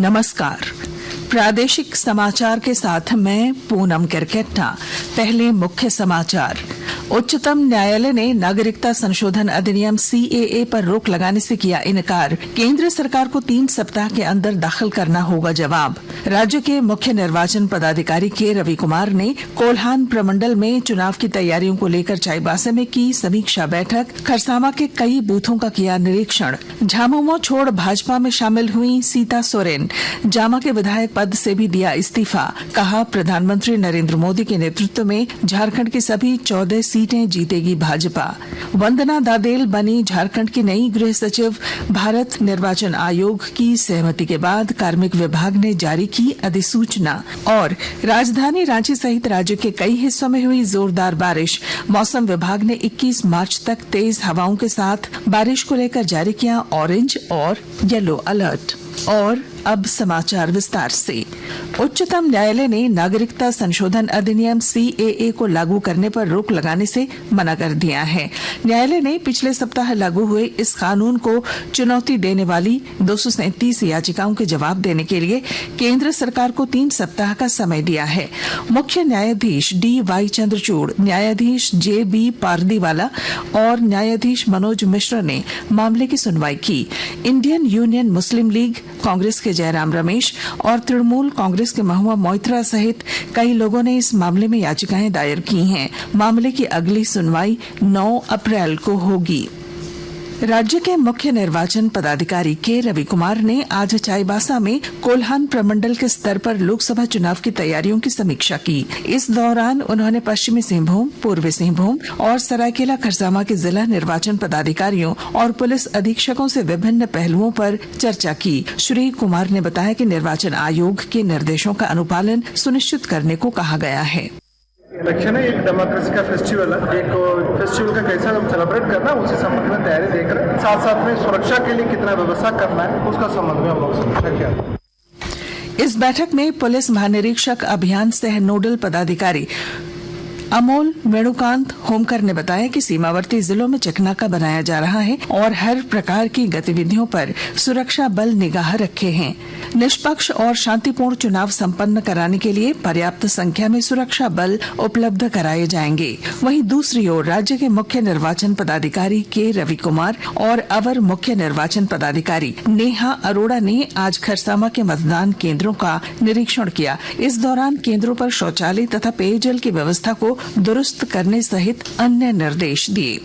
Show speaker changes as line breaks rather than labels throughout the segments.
नमस्कार। प्रादेशिक समाचार के साथ मैं पूनम किरकेट्टा। पहले मुख्य समाचार। उच्चतम न्यायालय ने नागरिकता संशोधन अधिनियम CAA पर रोक लगाने से किया इनकार। केंद्र सरकार को 3 सप्ताह के अंदर दाखिल करना होगा जवाब। राज्य के मुख्य निर्वाचन पदाधिकारी के रवि कुमार ने कोल्हान प्रमंडल में चुनाव की तैयारियों को लेकर चाईबासा में की समीक्षा बैठक। खरसावा के कई बूथों का किया निरीक्षण। झामुमो छोड़ भाजपा में शामिल हुई सीता सोरेन। जामा के विधायक पद से भी दिया इस्तीफा। कहा, प्रधानमंत्री नरेंद्र मोदी के नेतृत्व में झारखंड की सभी 14 सीटें जीतेगी भाजपा। वंदना दादेल बनी झारखंड की नई गृह सचिव। भारत निर्वाचन आयोग की सहमति के बाद कार्मिक विभाग ने जारी की अधिसूचना। और राजधानी रांची सहित राज्य के कई हिस्सों में हुई जोरदार बारिश। मौसम विभाग ने 21 मार्च तक तेज हवाओं के साथ बारिश को लेकर जारी किया ऑरेंज और येलो अलर्ट। और अब समाचार विस्तार से। उच्चतम न्यायालय ने नागरिकता संशोधन अधिनियम CAA को लागू करने पर रोक लगाने से मना कर दिया है। न्यायालय ने पिछले सप्ताह लागू हुए इस कानून को चुनौती देने वाली 237 याचिकाओं के जवाब देने के लिए केंद्र सरकार को 3 सप्ताह का समय दिया है। मुख्य न्यायाधीश DY चंद्रचूड़, न्यायाधीश JB पारदीवाला और न्यायाधीश मनोज मिश्र ने मामले की सुनवाई की। इंडियन यूनियन मुस्लिम लीग, कांग्रेस के जयराम रमेश और तृणमूल कांग्रेस के महुआ मोइत्रा सहित कई लोगों ने इस मामले में याचिकाएं दायर की हैं। मामले की अगली सुनवाई 9 अप्रैल को होगी। राज्य के मुख्य निर्वाचन पदाधिकारी के रवि कुमार ने आज चाईबासा में कोल्हान प्रमंडल के स्तर पर लोकसभा चुनाव की तैयारियों की समीक्षा की। इस दौरान उन्होंने पश्चिमी सिंहभूम, पूर्वी सिंहभूम और सरायकेला खरसावा के जिला निर्वाचन पदाधिकारियों और पुलिस अधीक्षकों से विभिन्न पहलुओं पर चर्चा की। श्री कुमार ने बताया कि निर्वाचन आयोग के निर्देशों का अनुपालन सुनिश्चित करने को कहा गया है।
इलेक्शन है, एक डेमोक्रेसी का फेस्टिवल है। एक फेस्टिवल का कैसा हम सेलिब्रेट करना है उसी संबंध में तैयारी देख रहे हैं। साथ साथ में सुरक्षा के लिए कितना व्यवस्था करना है उसका संबंध में हम लोग समीक्षा किया।
इस बैठक में पुलिस महानिरीक्षक अभियान सह नोडल पदाधिकारी अमोल वेणुकांत होमकर ने बताया कि सीमावर्ती जिलों में चेकनाका बनाया जा रहा है और हर प्रकार की गतिविधियों पर सुरक्षा बल निगाह रखे हैं। निष्पक्ष और शांतिपूर्ण चुनाव संपन्न कराने के लिए पर्याप्त संख्या में सुरक्षा बल उपलब्ध कराए जाएंगे। वहीं दूसरी ओर राज्य के मुख्य निर्वाचन पदाधिकारी के रवि कुमार और अवर मुख्य निर्वाचन पदाधिकारी नेहा अरोड़ा ने आज खरसावा के मतदान केंद्रों का निरीक्षण किया। इस दौरान केंद्रों पर शौचालय तथा पेयजल की व्यवस्था को दुरुस्त करने सहित अन्य निर्देश दिए।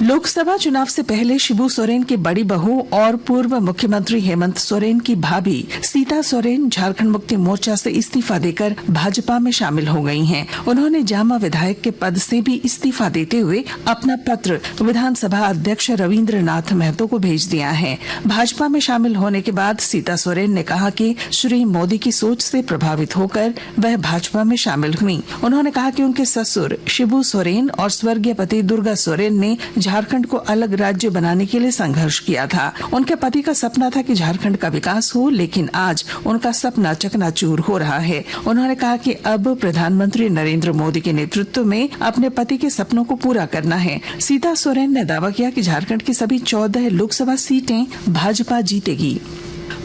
लोकसभा चुनाव से पहले शिबू सोरेन की बड़ी बहू और पूर्व मुख्यमंत्री हेमंत सोरेन की भाभी सीता सोरेन झारखंड मुक्ति मोर्चा से इस्तीफा देकर भाजपा में शामिल हो गई हैं। उन्होंने जामा विधायक के पद से भी इस्तीफा देते हुए अपना पत्र विधानसभा अध्यक्ष रविंद्र नाथ महतो को भेज दिया है। भाजपा में शामिल होने के बाद सीता सोरेन ने कहा कि श्री मोदी की सोच से प्रभावित होकर वह भाजपा में शामिल हुई। उन्होंने कहा कि उनके ससुर शिबू सोरेन और स्वर्गीय पति दुर्गा सोरेन ने झारखंड को अलग राज्य बनाने के लिए संघर्ष किया था। उनके पति का सपना था कि झारखंड का विकास हो, लेकिन आज उनका सपना चकनाचूर हो रहा है। उन्होंने कहा कि अब प्रधानमंत्री नरेंद्र मोदी के नेतृत्व में अपने पति के सपनों को पूरा करना है। सीता सोरेन ने दावा किया कि झारखंड की सभी 14 लोकसभा सीटें भाजपा जीतेगी।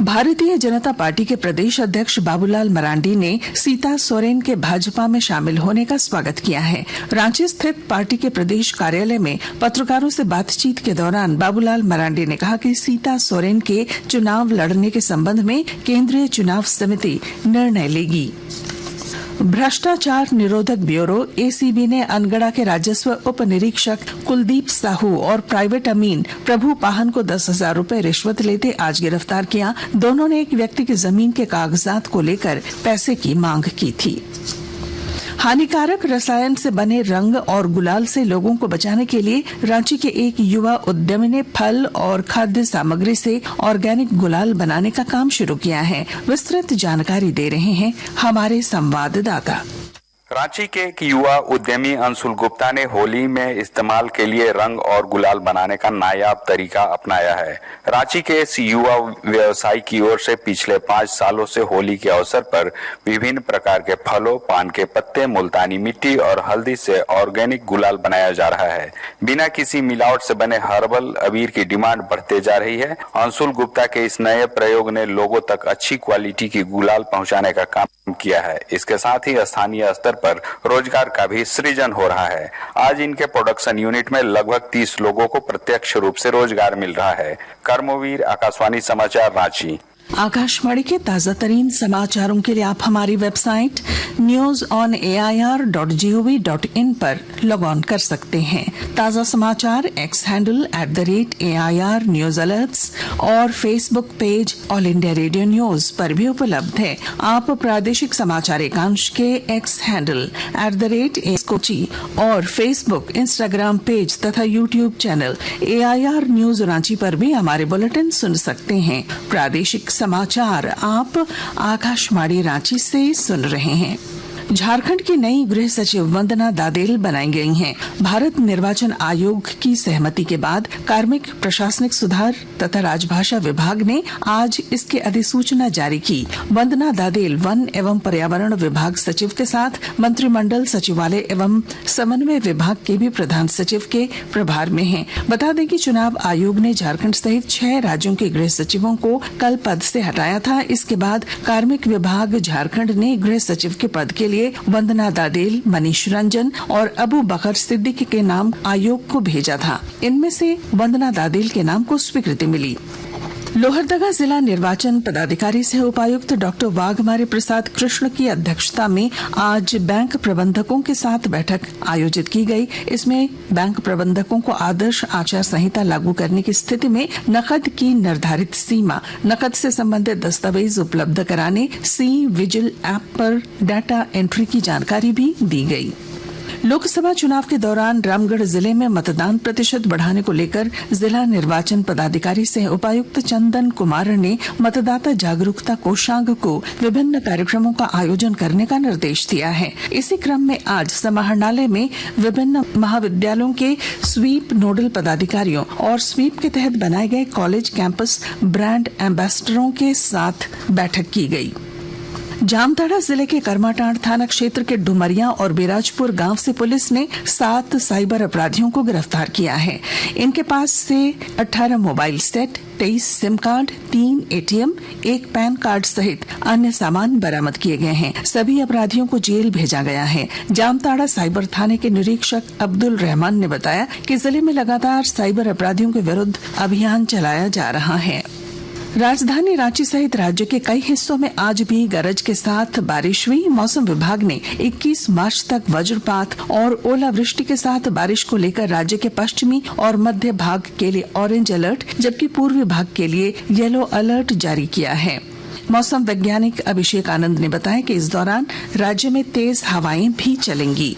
भारतीय जनता पार्टी के प्रदेश अध्यक्ष बाबूलाल मरांडी ने सीता सोरेन के भाजपा में शामिल होने का स्वागत किया है। रांची स्थित पार्टी के प्रदेश कार्यालय में पत्रकारों से बातचीत के दौरान बाबूलाल मरांडी ने कहा कि सीता सोरेन के चुनाव लड़ने के संबंध में केंद्रीय चुनाव समिति निर्णय लेगी। भ्रष्टाचार निरोधक ब्यूरो ACB ने अनगढ़ा के राजस्व उप निरीक्षक कुलदीप साहू और प्राइवेट अमीन प्रभु पाहन को 10,000 रुपए रिश्वत लेते आज गिरफ्तार किया। दोनों ने एक व्यक्ति की जमीन के कागजात को लेकर पैसे की मांग की थी। हानिकारक रसायन से बने रंग और गुलाल से लोगों को बचाने के लिए रांची के एक युवा उद्यमी ने फल और खाद्य सामग्री से ऑर्गेनिक गुलाल बनाने का काम शुरू किया है। विस्तृत जानकारी दे रहे हैं हमारे संवाददाता।
रांची के एक युवा उद्यमी अंशुल गुप्ता ने होली में इस्तेमाल के लिए रंग और गुलाल बनाने का नायाब तरीका अपनाया है। रांची के इस युवा व्यवसायी की ओर से पिछले 5 सालों से होली के अवसर पर विभिन्न प्रकार के फलों, पान के पत्ते, मुल्तानी मिट्टी और हल्दी से ऑर्गेनिक गुलाल बनाया जा रहा है। बिना किसी मिलावट से बने हर्बल अबीर की डिमांड बढ़ते जा रही है। अंशुल गुप्ता के इस नए प्रयोग ने लोगों तक अच्छी क्वालिटी की गुलाल पहुंचाने का काम किया है। इसके साथ ही स्थानीय स्तर पर रोजगार का भी सृजन हो रहा है। आज इनके प्रोडक्शन यूनिट में लगभग 30 लोगों को प्रत्यक्ष रूप से रोजगार मिल रहा है। कर्मवीर, आकाशवाणी समाचार, रांची।
आकाशवाणी के ताजा तरीन समाचारों के लिए आप हमारी वेबसाइट news.air.gov.in पर लॉग ऑन कर सकते हैं। ताजा समाचार X handle @AIR news alerts और Facebook page All India Radio news पर भी उपलब्ध है। आप प्रादेशिक समाचार एकांश के एक्स हैंडल @ASKOCHI और फेसबुक, इंस्टाग्राम पेज तथा YouTube channel AIR news Ranchi पर भी हमारे बुलेटिन सुन सकते हैं। प्रादेशिक समाचार आप आकाशवाणी रांची से सुन रहे हैं। झारखंड की नई गृह सचिव वंदना दादेल बनाई गई हैं। भारत निर्वाचन आयोग की सहमति के बाद कार्मिक, प्रशासनिक सुधार तथा राजभाषा विभाग ने आज इसकी अधिसूचना जारी की। वंदना दादेल वन एवं पर्यावरण विभाग सचिव के साथ मंत्रिमंडल सचिवालय एवं समन्वय विभाग के भी प्रधान सचिव के प्रभार में हैं। बता दें कि चुनाव आयोग ने झारखंड सहित 6 राज्यों के गृह सचिवों को कल पद से हटाया था। इसके बाद कार्मिक विभाग झारखंड ने गृह सचिव के पद के लिए वंदना दादेल, मनीष रंजन और अबू बकर सिद्दीकी के नाम आयोग को भेजा था। इनमें से वंदना दादेल के नाम को स्वीकृति मिली। लोहरदगा जिला निर्वाचन पदाधिकारी से उपायुक्त डॉक्टर वाघमारे प्रसाद कृष्ण की अध्यक्षता में आज बैंक प्रबंधकों के साथ बैठक आयोजित की गई। इसमें बैंक प्रबंधकों को आदर्श आचार संहिता लागू करने की स्थिति में नकद की निर्धारित सीमा, नकद से संबंधित दस्तावेज उपलब्ध कराने, सी विजिल ऐप पर डाटा एंट्री की जानकारी भी दी गई। लोकसभा चुनाव के दौरान रामगढ़ जिले में मतदान प्रतिशत बढ़ाने को लेकर जिला निर्वाचन पदाधिकारी सह उपायुक्त चंदन कुमार ने मतदाता जागरूकता कोषांग को विभिन्न कार्यक्रमों का आयोजन करने का निर्देश दिया है। इसी क्रम में आज समाहरणालय में विभिन्न महाविद्यालयों के स्वीप नोडल पदाधिकारियों और स्वीप के तहत बनाए गए कॉलेज कैंपस ब्रांड एम्बेसडरों के साथ बैठक की गई। जामताड़ा जिले के करमाटांड़ थाना क्षेत्र के डुमरिया और बिराजपुर गांव से पुलिस ने 7 साइबर अपराधियों को गिरफ्तार किया है। इनके पास से 18 mobile set, 23 SIM card, 3 ATM, 1 pan card सहित अन्य सामान बरामद किए गए हैं। सभी अपराधियों को जेल भेजा गया है। जामताड़ा साइबर थाने के निरीक्षक अब्दुल रहमान ने बताया कि जिले में लगातार साइबर अपराधियों के विरुद्ध अभियान चलाया जा रहा है। राजधानी रांची सहित राज्य के कई हिस्सों में आज भी गरज के साथ बारिश हुई। मौसम विभाग ने 21 मार्च तक वज्रपात और ओलावृष्टि के साथ बारिश को लेकर राज्य के पश्चिमी और मध्य भाग के लिए ऑरेंज अलर्ट जबकि पूर्वी भाग के लिए येलो अलर्ट जारी किया है। मौसम वैज्ञानिक अभिषेक आनंद ने बताया कि इस दौरान राज्य में तेज हवाएं भी चलेंगी।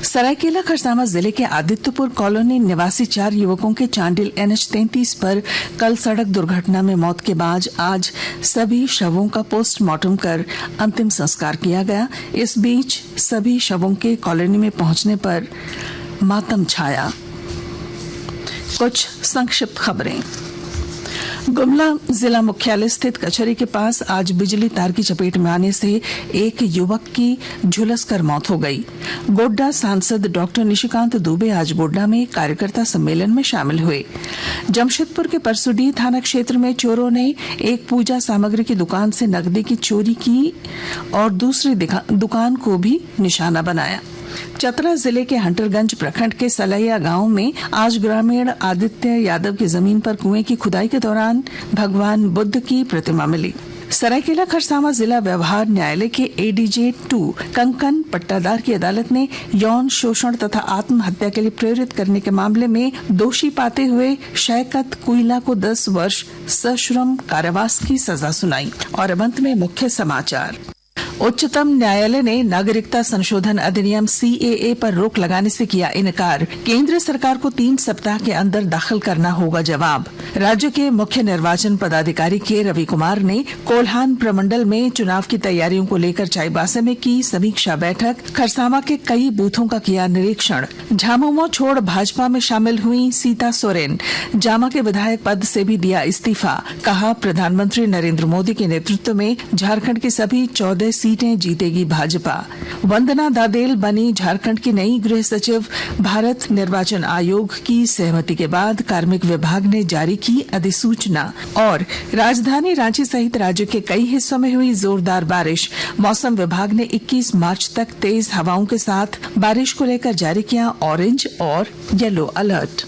सरायकेला खरसावां जिले के आदित्यपुर कॉलोनी निवासी 4 युवकों के चांडिल NH-33 पर कल सड़क दुर्घटना में मौत के बाद आज सभी शवों का पोस्टमार्टम कर अंतिम संस्कार किया गया। इस बीच सभी शवों के कॉलोनी में पहुंचने पर मातम छाया। कुछ संक्षिप्त खबरें। गुमला जिला मुख्यालय स्थित कचहरी के पास आज बिजली तार की चपेट में आने से एक युवक की झुलसकर मौत हो गई। गोड्डा सांसद डॉक्टर निशिकांत दुबे आज गोड्डा में कार्यकर्ता सम्मेलन में शामिल हुए। जमशेदपुर के परसुडी थाना क्षेत्र में चोरों ने एक पूजा सामग्री की दुकान से नकदी की चोरी की और दूसरी दुकान को भी निशाना बनाया। चतरा जिले के हंटरगंज प्रखंड के सलैया गांव में आज ग्रामीण आदित्य यादव की जमीन पर कुएं की खुदाई के दौरान भगवान बुद्ध की प्रतिमा मिली। सरायकेला खरसावां जिला व्यवहार न्यायालय के ADJ 2 कंकन पट्टादार की अदालत ने यौन शोषण तथा आत्महत्या के लिए प्रेरित करने के मामले में दोषी पाते हुए शैकत कुइला को 10 वर्ष सश्रम कारावास की सजा सुनाई। और अब अंत में मुख्य समाचार। उच्चतम न्यायालय ने नागरिकता संशोधन अधिनियम सीएए पर रोक लगाने से किया इनकार। केंद्र सरकार को 3 सप्ताह के अंदर दाखिल करना होगा जवाब। राज्य के मुख्य निर्वाचन पदाधिकारी के रवि कुमार ने कोल्हान प्रमंडल में चुनाव की तैयारियों को लेकर चाईबासा में की समीक्षा बैठक। खरसावा के कई बूथों का किया निरीक्षण। झामुमो छोड़ भाजपा में शामिल हुई सीता सोरेन। जामा के विधायक पद से भी दिया इस्तीफा। कहा प्रधानमंत्री नरेंद्र मोदी के नेतृत्व में झारखंड की सभी 14 सीटें जीतेगी भाजपा। वंदना दादेल बनी झारखंड की नई गृह सचिव। भारत निर्वाचन आयोग की सहमति के बाद कार्मिक विभाग ने जारी की अधिसूचना। और राजधानी रांची सहित राज्य के कई हिस्सों में हुई जोरदार बारिश। मौसम विभाग ने 21 मार्च तक तेज हवाओं के साथ बारिश को लेकर जारी किया ऑरेंज और येलो अलर्ट।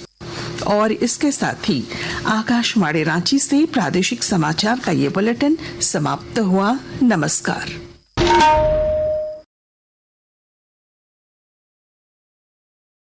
और इसके साथ ही आकाशवाणी रांची से प्रादेशिक समाचार का ये बुलेटिन समाप्त हुआ। नमस्कार।